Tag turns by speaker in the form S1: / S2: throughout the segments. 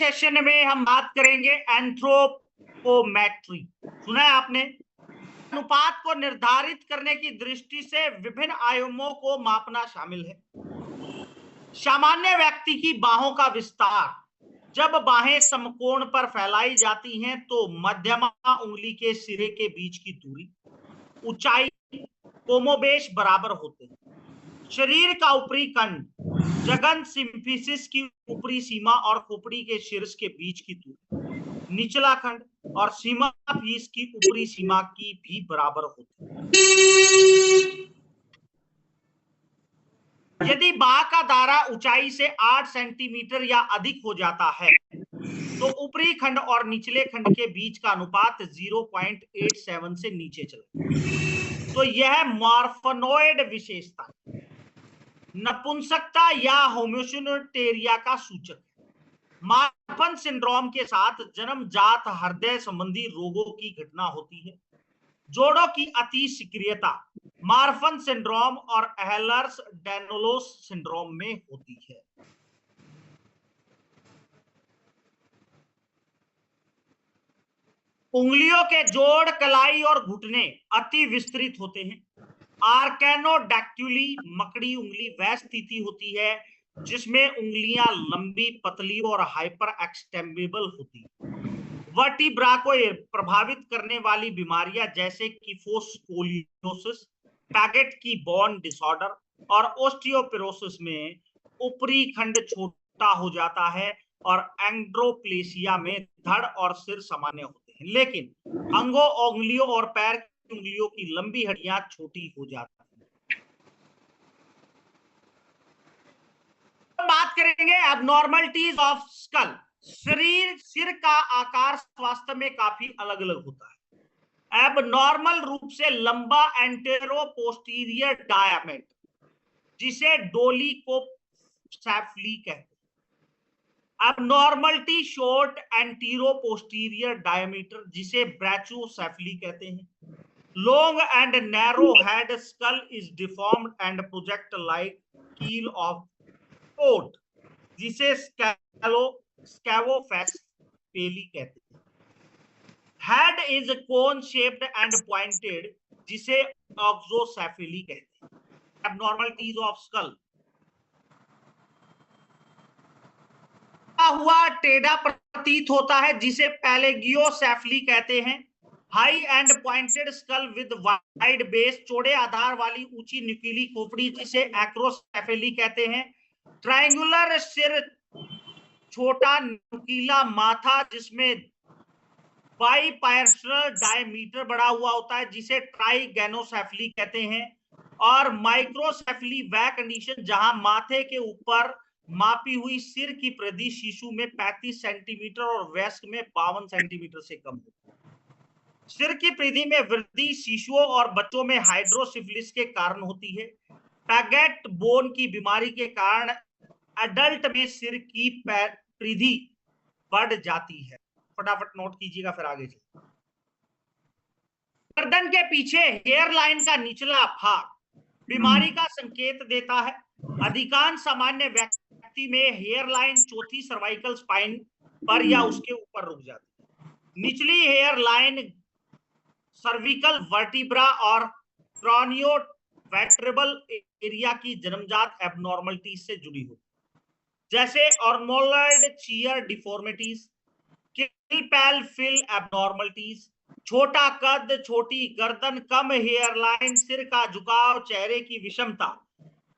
S1: Session में हम बात करेंगे एंथ्रोपोमेट्री। सुना है आपने? अनुपात को निर्धारित करने की दृष्टि से विभिन्न आयामों को मापना शामिल है। सामान्य व्यक्ति की बाहों का विस्तार। जब बाहें समकोण पर फैलाई जाती हैं तो मध्यमा उंगली के सिरे के बीच की दूरी, ऊंचाई कोमोबेश बराबर होते हैं। शरीर का ऊपरी खंड, जघन सिम्फिसिस की ऊपरी सीमा और खोपड़ी के शीर्ष के बीच की दूरी, निचला खंड और सीमा फीस की ऊपरी सीमा की भी बराबर होती है। यदि बाह का दायरा ऊंचाई से 8 सेंटीमीटर या अधिक हो जाता है तो ऊपरी खंड और निचले खंड के बीच का अनुपात 0.87 से नीचे चले तो यह मॉर्फोनॉइड विशेषता नपुंसकता या होम्योसिनेटेरिया का सूचक है। मार्फन सिंड्रोम के साथ जन्मजात हृदय संबंधी रोगों की घटना होती है। जोड़ों की अति सक्रियता मार्फन सिंड्रोम और एहलर्स डैनोलोस सिंड्रोम में होती है। उंगलियों के जोड़, कलाई और घुटने अति विस्तृत होते हैं। आर्कैनोडैक्टिली मकड़ी उंगली वह स्थिति होती है जिसमें उंगलियां लंबी, पतली और हाइपर एक्सटेंडेबल होती है। वर्टिब्रा को प्रभावित करने वाली बीमारियां जैसे किफोस्कोलियोसिस, पैगेट की बोन डिसऑर्डर और ओस्टियोपोरोसिस में ऊपरी खंड छोटा हो जाता है और एंड्रोप्लेसिया में धड़ और सिर सामान्य होते हैं, लेकिन अंगों, उंगलियों और पैर की उंगलियों की लंबी हड्डियां छोटी हो जाती हैं। बात करेंगे एबनॉर्मलिटीज ऑफ स्कल। सिर का आकार वास्तव में काफी अलग अलग होता है। एबनॉर्मल रूप से लंबा एंटेरो पोस्टीरियर डायमीटर जिसे डोली को सैफली कहते हैं। Abnormality short antero posterior diameter जिसे ब्रैचोसेफली कहते हैं। Long and narrow head skull is deformed and project like कील ऑफ ओट जिसे स्कैवोफेक्स पेली कहते हैं। Head is cone shaped and pointed जिसे ऑक्सोसेफली कहते हैं। एबनॉर्मलिटीज ऑफ स्कल हुआ टेढ़ा प्रतीत होता है जिसे पैलेगियोसेफली कहते हैं। High and pointed skull with wide base, चौड़े आधार वाली ऊंची नुकीली खोपड़ी जिसे एक्रोसेफली कहते हैं। ट्रायंगुलर सिर, छोटा नुकीला माथा जिसमें बाइपार्शल डायमीटर बढ़ा हुआ होता है जिसे ट्राइगेनोसेफली कहते हैं। और माइक्रोसेफली वह कंडीशन जहां माथे के ऊपर मापी हुई सिर की परिधि शिशु में 35 सेंटीमीटर और वयस्क में 52 सेंटीमीटर से कम होती है। सिर की परिधि में वृद्धि शिशुओं और बच्चों में हाइड्रोसिफिलिस के कारण होती है। पैगेट बोन की बीमारी के कारण एडल्ट में सिर की परिधि बढ़ जाती है। फटाफट नोट कीजिएगा फिर आगे चलिए। गर्दन के पीछे हेयर लाइन का निचला भाग बीमारी का संकेत देता है। अधिकांश सामान्य व्यक्ति में हेयर लाइन चौथी सर्वाइकल स्पाइन पर या उसके ऊपर रुक जाती है। निचली हेयर लाइन सर्विकल वर्टिब्रा और क्रॉनियो वर्टेब्रल एरिया की जन्मजात एबनॉर्मलिटी से जुड़ी होती है, जैसे ऑर्मोलॉइड चीयर डिफॉर्मिटीज, किल फिल एबनॉर्मलिटीज, छोटा कद, छोटी गर्दन, कम हेयर लाइन, सिर का झुकाव, चेहरे की विषमता,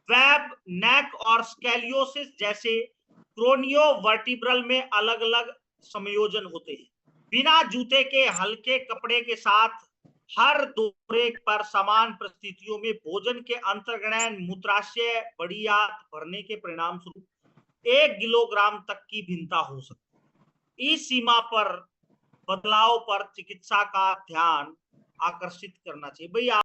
S1: वेब नेक और स्केलियोसिस जैसे क्रोनियो वर्टिब्रल में अलग अलग संयोजन होते हैं। बिना जूते के हल्के कपड़े के साथ हर दौरे पर समान परिस्थितियों में भोजन के अंतर्ग्रहण, मूत्राशय, बढ़ियात भरने के परिणाम स्वरूप 1 किलोग्राम तक की भिन्नता हो सकती है। इस सीमा पर बदलाव पर चिकित्सा का ध्यान आकर्षित करना चाहिए। भैया